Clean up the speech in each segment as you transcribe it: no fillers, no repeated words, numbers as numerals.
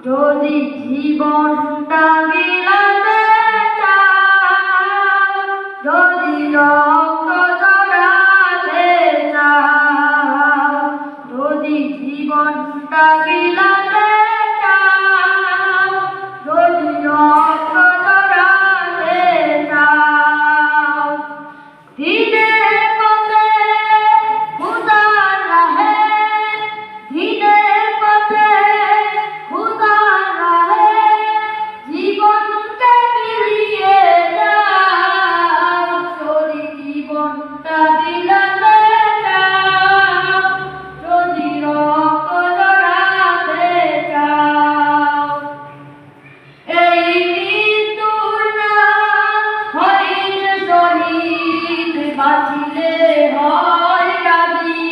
যদি জীবনটা বিলাতে চাও, যদি রক্ত ঝরাতে চাও, যদি জীবনটা বিলাতে চাও, যদি রক্ত ঝরাতে চাও, দিনের পথে খোদার রাহে, দিনের পথে খোদার রাহে জীবনকে বিলিয়ে দাও। যদি জীবনটা বিলাতে চাও, যদি রক্ত ঝরাতে চাও, এই মৃত্যুর নাম হইলে শহীদ, বাঁচিলে হয় গাজী।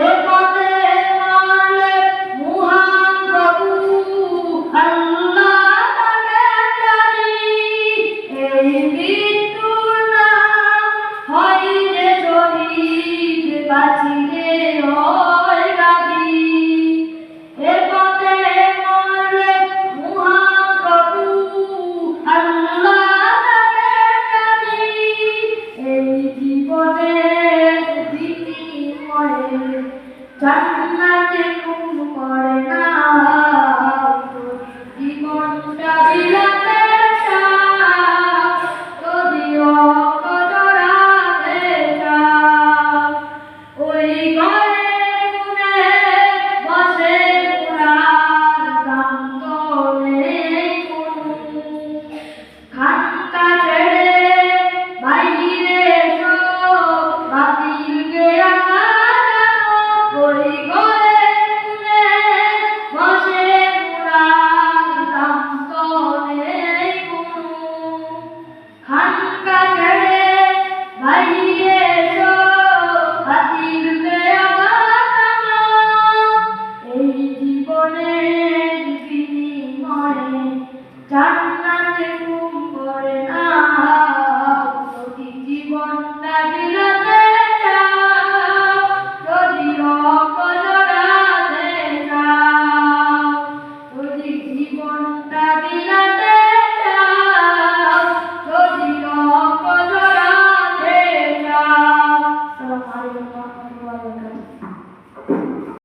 এ পথে মরলে মহান প্রভু আল্লাহ তাকে জানি। এই মৃত্যুর নাম হইলে শহীদ, বাঁচিলে হয় গাজী। এ পথে মরলে মহান প্রভু আল্লাহ তাকে জানি। এই জীবনের বিনিময়ে জান্নাতে কোন করে না। জীবনটা বিলাতে চাও, যদি রক্ত ঝরাতে চাও, ওই ঘরে কোণে বসে পুরার দাম তো নেই কোনো। খানকা ছেড়ে বাইরে এসো, বাতিলকে আগানো। ওই ঘরে কোণে বসে পুরার দাম তো নেই কোনো। খানকা ছেড়ে বাইরে এসো, বাতিলকে আগানো। এই জীবনের বিনিময়ে জান্নাতে